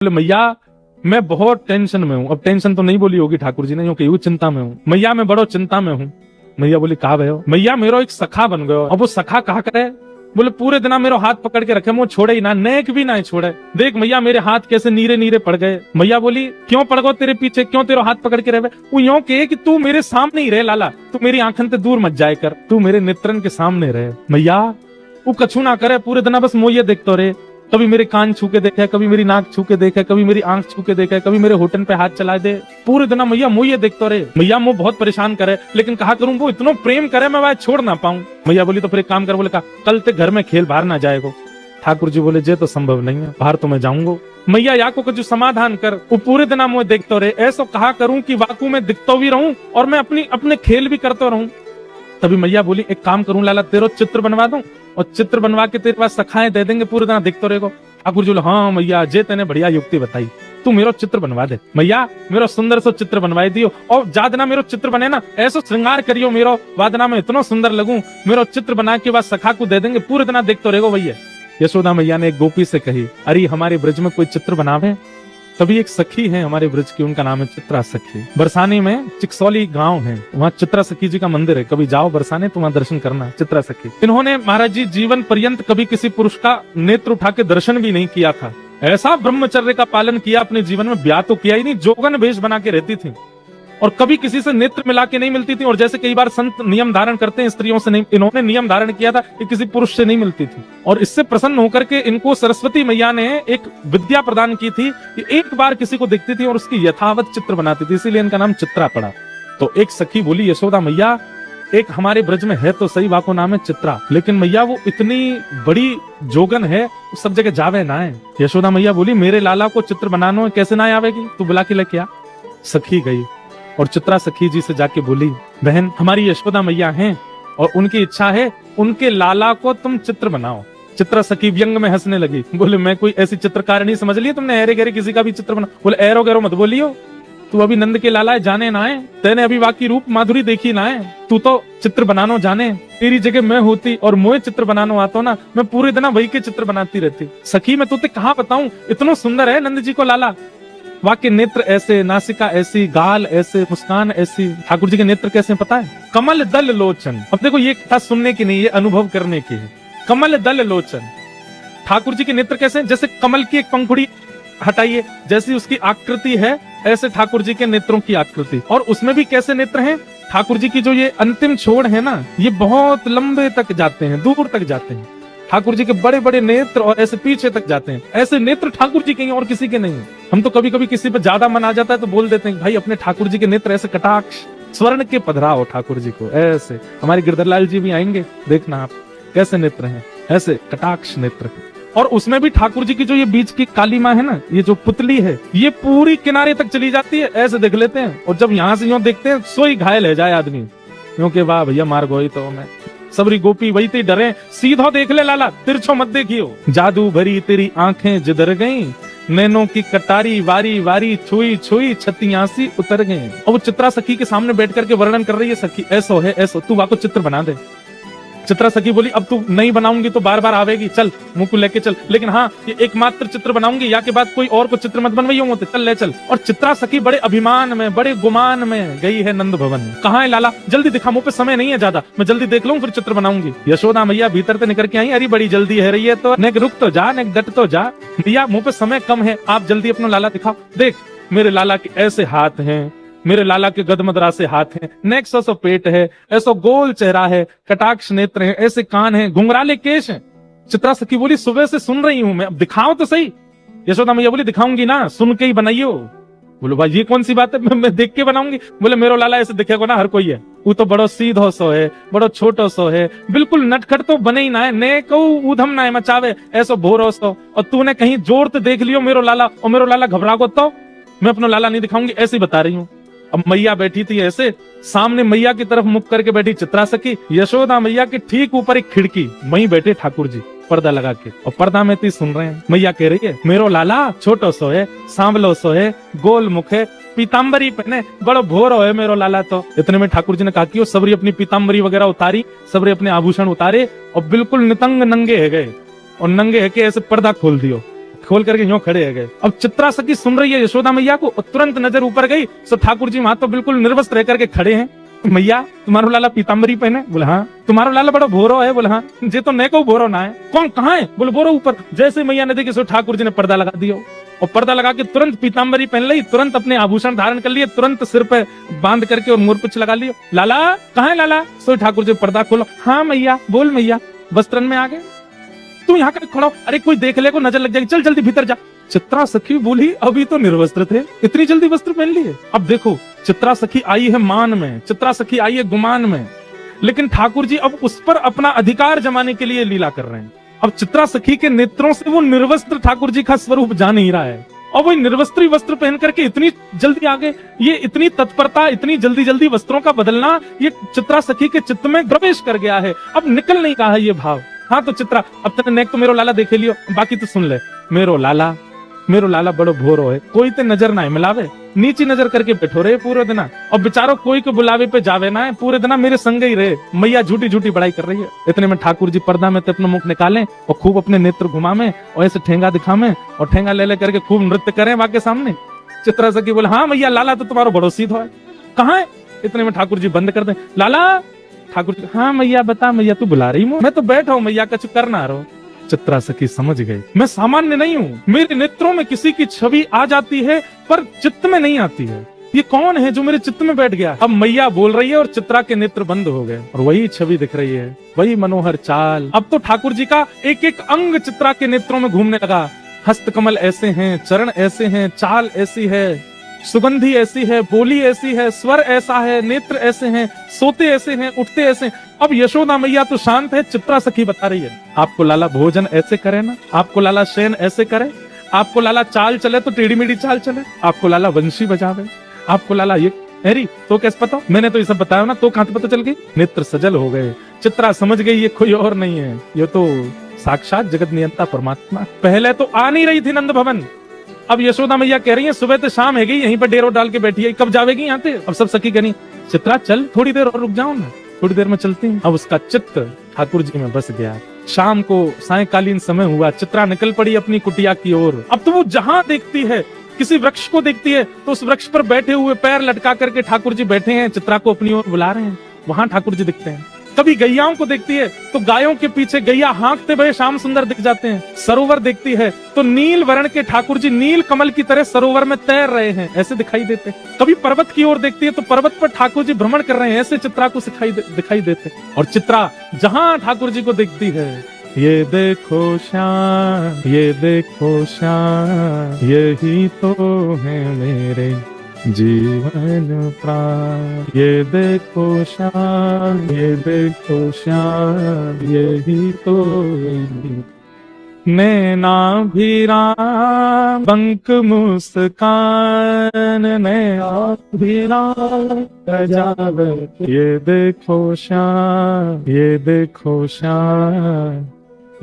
बोले मैया मैं बहुत टेंशन में हूँ। अब टेंशन तो नहीं बोली होगी ठाकुर जी ने, क्योंकि वो चिंता में हूँ। मैया मैं बड़ो चिंता में हूँ। मैया बोली कहा भय हो? मैया मेरो एक सखा बन गयो। अब वो सखा कहा करे? बोले पूरे दिन मेरो हाथ पकड़ के रखे, वो छोड़े ही ना, नेक भी ना छोड़े। देख मैया मेरे हाथ कैसे नीरे नीरे पड़ गए। मैया बोली क्यों पड़ गो तेरे पीछे, क्यों तेरे हाथ पकड़ के रहे? वो यूं कहे कि तू मेरे सामने ही रहे लाला, तू मेरी आंखन से दूर मत जाए कर, तू मेरे नेत्रन के सामने रहे। मैया वो कछु ना करे, पूरे दिन बस मोये देखते रहे। कभी मेरे कान छू के देखे, कभी मेरी नाक छू के देखे, कभी मेरी आंख छू के देखे, कभी मेरे होठन पे हाथ चला दे। पूरे दिन मैया मुझे देखते रहे। मैया मुझे बहुत परेशान करे, लेकिन कहा करूं वो इतना प्रेम करे मैं वह छोड़ ना पाऊं। मैया बोली तो फिर एक काम कर। बोले कहा कल ते घर में खेल बाहर ना जाएगो। ठाकुर जी बोले जे तो संभव नहीं है, बाहर तो मैं जाऊंगा। मैया या को कुछ समाधान कर। वो पूरे दिन मुझे देखते रहे। ऐसा कहा करूं कि वाकू में दिखता भी रहूं और मैं अपने खेल भी करता रहूं। तभी मैया बोली एक काम करूं लाला, तेरा चित्र बनवा दूं और चित्र बनवा के तेरे पास सखाएं दे देंगे, पूरे दिन दिखते रहेगो। ठाकुर जी बोले हाँ मैया जे तेने बढ़िया युक्ति बताई, तू मेरा चित्र बनवा दे। मैया मेरा सुंदर सा चित्र बनवाई दियो और जादना मेरो चित्र बने ना, ऐसा श्रृंगार करियो मेरो, वादना में इतना सुंदर लगूं, मेरो चित्र बना के बाद सखा को दे देंगे, पूरे दिन देखते रहेगो भैया। यशोदा मैया ने एक गोपी से कही अरे हमारे ब्रज में कोई चित्र बनावे। तभी एक सखी है हमारे ब्रज की, उनका नाम है चित्रा सखी। बरसाने में चिकसौली गांव है, वहाँ चित्रा सखी जी का मंदिर है। कभी जाओ बरसाने तो वहाँ दर्शन करना। चित्रा सखी इन्होंने महाराज जी जीवन पर्यंत कभी किसी पुरुष का नेत्र उठा के दर्शन भी नहीं किया था। ऐसा ब्रह्मचर्य का पालन किया अपने जीवन में, ब्याह तो किया ही नहीं, जोगन वेश बना के रहती थी और कभी किसी से नेत्र मिला के नहीं मिलती थी। और जैसे कई बार संत नियम धारण करते हैं स्त्रियों से, नहीं, इन्होंने नियम धारण किया था कि किसी पुरुष से नहीं मिलती थी। और इससे प्रसन्न होकर के इनको सरस्वती मैया ने एक विद्या प्रदान की थी कि एक बार किसी को देखती थी और उसकी यथावत चित्र बनाती थी, इसीलिए इनका नाम चित्रा पड़ा। तो एक सखी बोली यशोदा मैया एक हमारे ब्रज में है तो सही, वाको नाम है चित्रा, लेकिन मैया वो इतनी बड़ी जोगन है, सब जगह जावे ना है। यशोदा मैया बोली मेरे लाला को चित्र बनाना है, कैसे ना आवेगी, तू बुला के लेके आ। सखी गई और चित्रा सखी जी से जाके बोली बहन हमारी यशोदा मैया हैं और उनकी इच्छा है उनके लाला को तुम चित्र बनाओ। चित्रा सखी व्यंग में हंसने लगी। बोले मैं कोई ऐसी चित्रकारिणी समझ ली तुमने, एरे गहरे किसी का भी चित्र बना? बोले एरो गहरो मत बोलियो, तू अभी नंद के लाला है, जाने ना है, तेने अभी वाकी रूप माधुरी देखी ना है, तू तो चित्र बनानो जाने। तेरी जगह मैं होती और मुझे चित्र बनानो आता ना, मैं पूरे दिन वही के चित्र बनाती रहती। सखी मैं तुझे कहाँ बताऊं, इतना सुंदर है नंद जी को लाला, वाके नेत्र ऐसे, नासिका ऐसी, गाल ऐसे, मुस्कान ऐसी। ठाकुर जी के नेत्र कैसे पता है? कमल दल लोचन। अब देखो ये कथा सुनने की नहीं, ये अनुभव करने की है। कमल दल लोचन, ठाकुर जी के नेत्र कैसे? जैसे कमल की एक पंखुड़ी हटाइए, जैसी उसकी आकृति है ऐसे ठाकुर जी के नेत्रों की आकृति। और उसमें भी कैसे नेत्र हैं? ठाकुर जी की जो ये अंतिम छोड़ है ना, ये बहुत लंबे तक जाते हैं, दूर तक जाते हैं। ठाकुर जी के बड़े बड़े नेत्र और ऐसे पीछे तक जाते हैं। ऐसे नेत्र ठाकुर जी के हैं और किसी के नहीं। हम तो कभी कभी किसी पर ज्यादा मन आ जाता है तो बोल देते हैं भाई अपने ठाकुर जी के नेत्र ऐसे कटाक्ष स्वर्ण के पधराओ ठाकुर जी को ऐसे। हमारे गिरधरलाल जी भी आएंगे, देखना आप कैसे नेत्र हैं, ऐसे कटाक्ष नेत्र। और उसमें भी ठाकुर जी की जो ये बीच की काली माँ है ना, ये जो पुतली है, ये पूरी किनारे तक चली जाती है, ऐसे देख लेते हैं। और जब यहाँ से यूं देखते हैं सोई घायल है जाए आदमी, क्योंकि वाह भैया मार गोई तो मैं सबरी गोपी वही ते डरे। सीधो देख ले लाला, तिरछो मत देखियो। जादू भरी तेरी आंखें जिधर गई, नैनों की कटारी वारी वारी छुई छुई छतियासी उतर गए। और वो चित्रा सखी के सामने बैठ करके वर्णन कर रही है, सखी ऐसो है ऐसो, तू वाको चित्र बना दे। चित्रा सखी बोली अब तू नहीं बनाऊंगी तो बार बार आवेगी, चल मुंह को लेके चल, लेकिन हाँ ये एकमात्र चित्र बनाऊंगी, या के बाद कोई और को चित्र मत बनवाइयो मुझे, चल ले चल। और चित्रा सखी बड़े अभिमान में, बड़े गुमान में गई है नंद भवन में। कहाँ है लाला, जल्दी दिखा, मुझ पे समय नहीं है ज्यादा, मैं जल्दी देख लूं फिर चित्र बनाऊंगी। यशोदा मैया भीतर से निकल के आई, अरे बड़ी जल्दी है रही है तो नेक रुक तो जा, नेक डट तो जा, भैया मुंह पे समय कम है, आप जल्दी अपना लाला दिखाओ। देख मेरे लाला के ऐसे हाथ हैं, मेरे लाला के गदमदरा से हाथ हैं, नेक सो पेट है, ऐसो गोल चेहरा है, कटाक्ष नेत्र है, ऐसे कान है, घुंघराले केश हैं। चित्रा सखी बोली सुबह से सुन रही हूं मैं, अब दिखाओ तो सही। यशोदा मैया बोली दिखाऊंगी ना, सुन के ही बनाइयो। बोलो भाई ये कौन सी बात है, मैं देख के बनाऊंगी? बोले मेरो लाला ऐसे दिखेगा ना हर कोई है, वो तो बड़ो सीधो सो है, बड़ो छोटो सो है, बिल्कुल नटखट तो बने ही ना है, ने को उधम ना है मचावे, ऐसो भोरो सो। और तूने कहीं जोर तो देख लियो मेरो लाला, और मेरो लाला घबरा को तो मैं अपना लाला नहीं दिखाऊंगी, ऐसे बता रही हूँ। अब मैया बैठी थी ऐसे, सामने मैया की तरफ मुख करके बैठी चित्रा सखी, यशोदा मैया के ठीक ऊपर एक खिड़की, वहीं बैठे ठाकुर जी पर्दा लगा के, और पर्दा में ती सुन रहे हैं। मैया कह रही है मेरो लाला छोटो सो है, सांवलो सो है, गोल मुख है, पीताम्बरी पहने, बड़ो भोरो है मेरो लाला तो। इतने में ठाकुर जी ने कहा कि सबरी अपनी पीताम्बरी वगैरह उतारी, सबरी अपने आभूषण उतारे और बिल्कुल नितंग नंगे है गए, और नंगे है के ऐसे पर्दा खोल दियो। खोल करके यूं खड़े है गए। अब चित्रा सखी सुन रही है यशोदा मैया को, तुरंत नजर ऊपर गई, सो ठाकुर जी वहां तो बिल्कुल निर्वस्त्र रह करके खड़े हैं। मैया तुम्हारो लाला पीताम्बरी पहने? बोले हाँ। तुम्हारो लाला बड़ा भोरो है? बोले हाँ। जे तो neko भोरो ना है। कौन कहाँ है? बोले बोरो ऊपर। जैसे मैया ने देखी सो ठाकुर जी ने पर्दा लगा दिया, और पर्दा लगा के तुरंत पीताम्बरी पहन ली, तुरंत अपने आभूषण धारण कर लिए, तुरंत सिर पे बांध करके और मोरपुछ लगा लियो। लाला कहाँ है लाला? सो ठाकुर जी पर्दा खोलो। हाँ मैया। बोल मैया। वस्त्रन में आ गए? तू यहाँ कर खड़ा, अरे कोई देख ले को नजर लग जाएगी, चल जल्दी भीतर जा। चित्रा सखी बोली अभी तो निर्वस्त्र थे, इतनी जल्दी वस्त्र पहन लिए? अब देखो चित्रा सखी आई है मान में, चित्रा सखी आई है गुमान में, लेकिन ठाकुर जी अब उस पर अपना अधिकार जमाने के लिए लीला कर रहे हैं। अब चित्रा सखी के नेत्रों से वो निर्वस्त्र ठाकुर जी का स्वरूप जा नहीं रहा है, और वो निर्वस्त्री वस्त्र पहन करके इतनी जल्दी आ गए। ये इतनी तत्परता, इतनी जल्दी जल्दी वस्त्रों का बदलना, ये चित्रा सखी के चित्त में प्रवेश कर गया है, अब निकल नहीं रहा है ये भाव। हाँ तो चित्रा, अब तेने नेक तो मेरो लाला देखे लियो, बाकी तो सुन ले। मेरो लाला बड़ो भोरो है, कोई ते नजर ना मिलावे, नीची नजर करके बैठो रहे पूरे दिन, और बेचारो कोई को बुलावे पे जावे ना है, पूरे दिन मेरे संग ही रहे। मैया झूठी झूठी बड़ाई कर रही है। इतने में ठाकुर जी पर्दा में अपना मुख निकालें और खूब अपने नेत्र घुमावे और ऐसे ठेंगा दिखावे और ठेंगा ले करके खूब नृत्य करें वहां के सामने। चित्रा सखी बोले हाँ मैया, लाला तो तुम्हारा बड़ो सीध है, कहाँ है? इतने में ठाकुर जी बंद कर दे। लाला? ठाकुर जी हाँ मैया बता मैया, तू बुला रही हूँ? मैं तो बैठा हूँ मैया, कछु करना रहो। चित्रा सखी समझ गई मैं सामान्य नहीं हूँ, मेरे नेत्रों में किसी की छवि आ जाती है पर चित्त में नहीं आती है। ये कौन है जो मेरे चित्त में बैठ गया? अब मैया बोल रही है और चित्रा के नेत्र बंद हो गए और वही छवि दिख रही है, वही मनोहर चाल। अब तो ठाकुर जी का एक एक अंग चित्रा के नेत्रों में घूमने लगा। हस्तकमल ऐसे हैं, चरण ऐसे हैं, चाल ऐसी है, सुगंधी ऐसी है, बोली ऐसी है, स्वर ऐसा है, नेत्र ऐसे हैं, सोते ऐसे हैं, उठते ऐसे हैं। अब यशोदा मैया तो शांत है, चित्रा सखी बता रही है आपको लाला भोजन ऐसे करे ना, आपको लाला शयन ऐसे करे, आपको लाला चाल चले तो टेढ़ी मेढ़ी चाल चले, आपको लाला वंशी बजावे, आपको लाला ये हैरी तो कैसे पता? मैंने तो ये सब बताया ना, तो कहां से पता चल गई? नेत्र सजल हो गए। चित्रा समझ गई ये कोई और नहीं है, ये तो साक्षात जगत नियंता परमात्मा। पहले तो आ नहीं रही थी नंद भवन, अब यशोदा मैया कह रही है सुबह तो शाम है गई, यहीं पर डेरो डाल के बैठी है, कब जावेगी यहाँ से? अब सब सखी कह रही चित्रा चल थोड़ी देर और रुक जाओ ना, थोड़ी देर में चलती हूँ। अब उसका चित्त ठाकुर जी में बस गया। शाम को सायकालीन समय हुआ, चित्रा निकल पड़ी अपनी कुटिया की ओर। अब तो वो जहां देखती है, किसी वृक्ष को देखती है तो उस वृक्ष पर बैठे हुए पैर लटका करके ठाकुर जी बैठे हैं, चित्रा को अपनी ओर बुला रहे हैं, वहां ठाकुर जी दिखते हैं। कभी गैयाओं को देखती है तो गायों के पीछे गैया हाँकते हुए श्याम सुंदर दिख जाते हैं। सरोवर देखती है तो नील वर्ण के ठाकुर जी नील कमल की तरह सरोवर में तैर रहे हैं, ऐसे दिखाई देते। कभी पर्वत की ओर देखती है तो पर्वत पर ठाकुर जी भ्रमण कर रहे हैं, ऐसे चित्रा को दिखाई देते। और चित्रा जहां ठाकुर जी को देखती है, ये देखो श्याम, ये देखो श्याम, यही तो है मेरे जीवन प्राण, ये देखो श्याम, ये देखो श्याम, यही तो नैना भी राम बंक मुस्कान, नैना भी राम सजावे, ये देखो श्याम, ये देखो श्याम,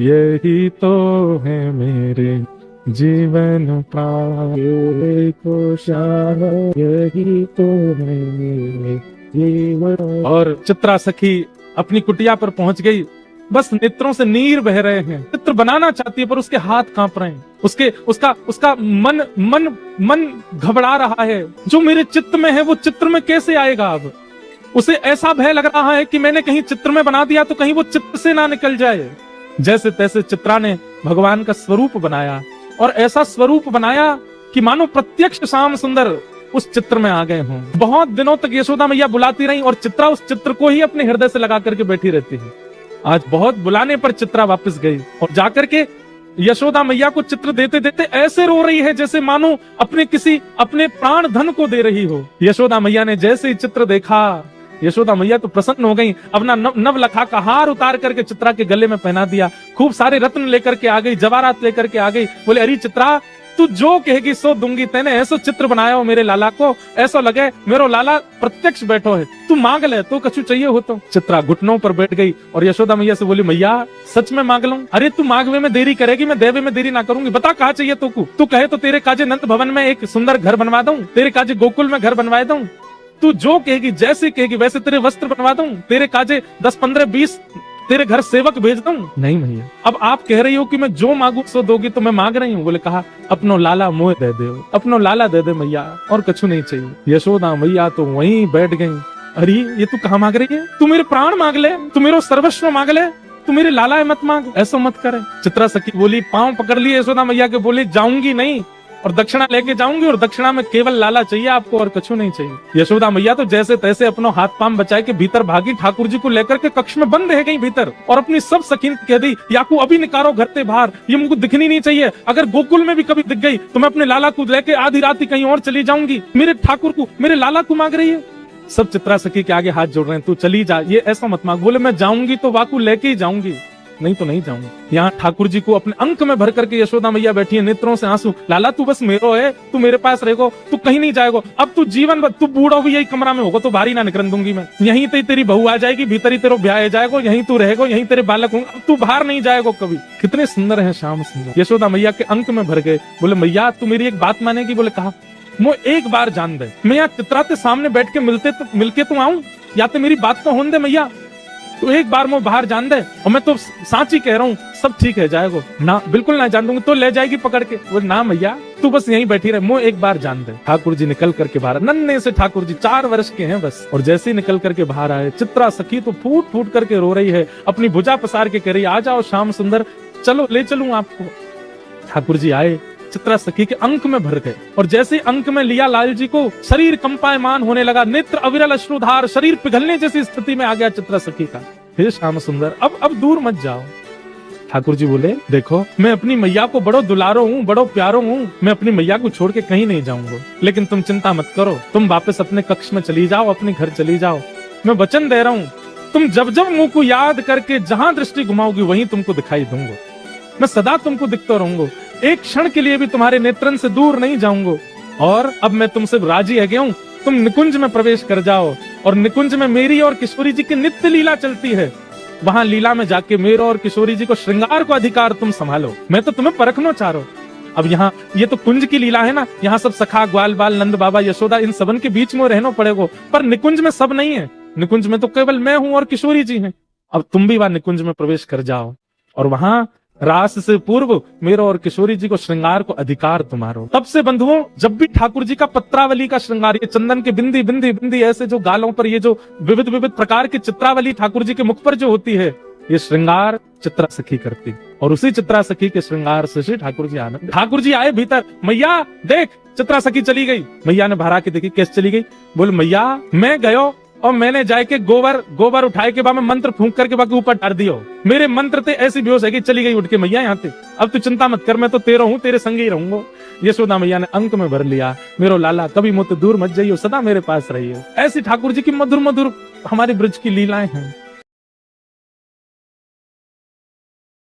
यही तो है मेरे जीवन प्राण, देखो श्याम, यही तो है मेरे जीवन। और चित्रा सखी अपनी कुटिया पर पहुंच गई, बस नेत्रों से नीर बह रहे हैं, चित्र बनाना चाहती है पर उसके हाथ कांप रहे हैं, उसका मन घबरा रहा है। जो मेरे चित्त में है वो चित्र में कैसे आएगा? अब उसे ऐसा भय लग रहा है कि मैंने कहीं चित्र में बना दिया तो कहीं वो चित्र से ना निकल जाए। जैसे तैसे चित्रा ने भगवान का स्वरूप बनाया और ऐसा स्वरूप बनाया कि मानो प्रत्यक्ष श्याम सुंदर उस चित्र में आ गए हों। बहुत दिनों तक यशोदा मैया बुलाती रही और चित्रा उस चित्र को ही अपने हृदय से लगा करके बैठी रहती है। आज बहुत बुलाने पर चित्रा वापस गई और जाकर के यशोदा मैया को चित्र देते देते ऐसे रो रही है जैसे मानो अपने प्राण धन को दे रही हो। यशोदा मैया ने जैसे ही चित्र देखा, यशोदा मैया तो प्रसन्न हो गई, अपना नव लखा का हार उतार करके चित्रा के गले में पहना दिया, खूब सारे रत्न लेकर के आ गई, जवाहरात लेकर के आ गई। बोले अरे चित्रा तू जो कहेगी सो दूंगी, तेने ऐसा चित्र बनाया हो मेरे लाला को, ऐसा लगे मेरो लाला प्रत्यक्ष बैठो है, तू मांग ले तो कछु चाहिए हो तो। चित्रा घुटनों पर बैठ गई और यशोदा मैया से बोली मैया सच में मांग लूं? अरे तू मांगवे में देरी करेगी, मैं देवे में देरी ना करूंगी, बता कहा चाहिए तो को? तू कहे तो तेरे काजे नंद भवन में एक सुंदर घर बनवा दूं, तेरे काजे गोकुल में घर बनवा दूं, तू जो कहेगी जैसे कहेगी वैसे तेरे वस्त्र बनवा दूं, तेरे काजे 10, 15, 20 तेरे घर सेवक भेज दूं? नहीं मैया। अब आप कह रही हो कि मैं जो मांगू सो दोगी, तो मैं मांग रही हूँ। बोले कहा अपनो लाला मोह दे दे, अपनो लाला दे दे मैया, और कछु नहीं चाहिए। यशोदा मैया तो वहीं बैठ गई। अरे ये तू कहाँ मांग रही है? तू मेरे प्राण मांग ले, तू मेरा सर्वस्व मांग ले, तू मेरे लाला है मत मांग, ऐसा मत करे। चित्रा सखी बोली, पांव पकड़ लिए यशोदा मैया के, बोली जाऊंगी नहीं, और दक्षिणा लेके जाऊंगी, और दक्षिणा में केवल लाला चाहिए आपको, और कछु नहीं चाहिए। यशोदा मैया तो जैसे तैसे अपना हाथ पांव बचाए के भीतर भागी, ठाकुर जी को लेकर के कक्ष में बंद रह गई भीतर, और अपनी सब सखीन कह दी, याकू अभी निकारो घर से बाहर, ये मुझको दिखनी नहीं चाहिए। अगर गोकुल में भी कभी दिख गई तो मैं अपने लाला को लेके आधी रात ही कहीं और चली जाऊंगी। मेरे ठाकुर को, मेरे लाला को मांग रही है। सब चित्रा सखी के आगे हाथ जोड़ रहे हैं, तू चली जा, ये ऐसा मत मांग। बोले मैं जाऊंगी तो वाकू लेके ही जाऊंगी, नहीं तो नहीं जाऊंगी। यहाँ ठाकुर जी को अपने अंक में भर करके यशोदा मैया बैठी है, नेत्रों से आंसू। लाला तू बस मेरो है, तू मेरे पास रहेगो, तू कहीं नहीं जाएगो। अब तू जीवन भर, तू बूढ़ो भी यही कमरा में होगा, तो बाहरी ना निकल दूंगी मैं। यहीं ते तेरी बहू आ जाएगी, भीतर ही तेरा ब्याह जाएगो, यहीं तू रहेगो, यहीं तेरे बालक होंगे, अब तू बाहर नहीं जाएगो कभी। कितने सुंदर है श्याम सुंदर। यशोदा मैया के अंक में भर गए। बोले मैया तू मेरी एक बात मानेगी? बोले कहा, मो एक बार जान दे, मैं यहाँ चित्रा के सामने बैठ के मिलके तो आऊं, या तो मेरी बात तो होने दे मैया, तो एक बार मैं बाहर जान दे, और मैं तो साची कह रहा हूँ, सब ठीक है जाएगा ना, बिल्कुल ना जान दूंगी, तो ले जाएगी पकड़ के। वो ना मैया तू बस यहीं बैठी रहे, मुझे एक बार जान दे। ठाकुर जी निकल करके बाहर, नन्हे से ठाकुर जी 4 वर्ष के हैं बस, और जैसे ही निकल करके बाहर आए, चित्रा सखी तो फूट फूट करके रो रही है, अपनी भुजा पसार के कह रही, आ जाओ श्याम सुंदर, चलो ले चलूं आपको। ठाकुर जी आए, चित्रा सखी के अंक में भर गए, और जैसे अंक में लिया लाल जी को, शरीर कंपायमान होने लगा, नेत्र अविरल अश्रुधार, शरीर पिघलने जैसी स्थिति में आ गया चित्रा सखी का। हे श्याम सुंदर, अब दूर मत जाओ। ठाकुर जी बोले, देखो मैं अपनी मैया को बड़ो दुलारो हूँ, बड़ो प्यारो हूँ, मैं अपनी मैया को छोड़ के कहीं नहीं जाऊंगा, लेकिन तुम चिंता मत करो, तुम वापस अपने कक्ष में चली जाओ, अपने घर चली जाओ। मैं वचन दे रहा हूँ, तुम जब जब मुंह को याद करके जहां दृष्टि घुमाओगी वहीं तुमको दिखाई दूंगा, मैं सदा तुमको दिखता रहूंगा, एक क्षण के लिए भी तुम्हारे नेत्रन से दूर नहीं जाऊंगा। और अब मैं तुमसे राजी है गया हूं, तुम निकुंज में प्रवेश कर जाओ, और निकुंज में मेरी और किशोरी जी की नित्य लीला चलती है, वहां लीला में जाके मेरे और किशोरी जी को श्रृंगार को अधिकार तुम संभालो, मैं तो तुम्हें परखना चाह रहा हूं। अब यहाँ ये तो कुंज की लीला है ना, यहाँ सब सखा ग्वाल बाल नंद बाबा यशोदा इन सबन के बीच में रहना पड़ेगा, पर निकुंज में सब नहीं है, निकुंज में तो केवल मैं हूं और किशोरी जी हैं। अब तुम भी वहां निकुंज में प्रवेश कर जाओ, और वहां रास से पूर्व मेरे और किशोरी जी को श्रृंगार को अधिकार तुम्हारो। तब से बंधुओं, जब भी ठाकुर जी का पत्रावली का श्रृंगार, ये चंदन के बिंदी बिंदी बिंदी ऐसे जो गालों पर ये जो विविध विविध प्रकार की चित्रावली ठाकुर जी के मुख पर जो होती है, ये श्रृंगार चित्रा सखी करती, और उसी चित्रा सखी के श्रृंगार से श्री ठाकुर जी आनंद। ठाकुर जी आए भीतर, मैया देख चित्रा सखी चली गई। मैया ने भरा के देखी, कैसे चली गई? बोल मैया मैं गयो और मैंने जाके गोबर उठाए के बाद में मंत्र फूंक करके बाकी ऊपर डाल दियो, मेरे मंत्र थे ऐसी बेहोश है कि चली गई उठ के मैया यहाँ से। अब तू चिंता मत कर, मैं तो तेरा हूँ, तेरे संग ही रहूंगा। यशोदा मैया ने अंक में भर लिया, मेरो लाला कभी मुझसे दूर मत जाइयो, सदा मेरे पास रहियो। ऐसी ठाकुर जी की मधुर मधुर हमारे ब्रज की लीलाएं हैं।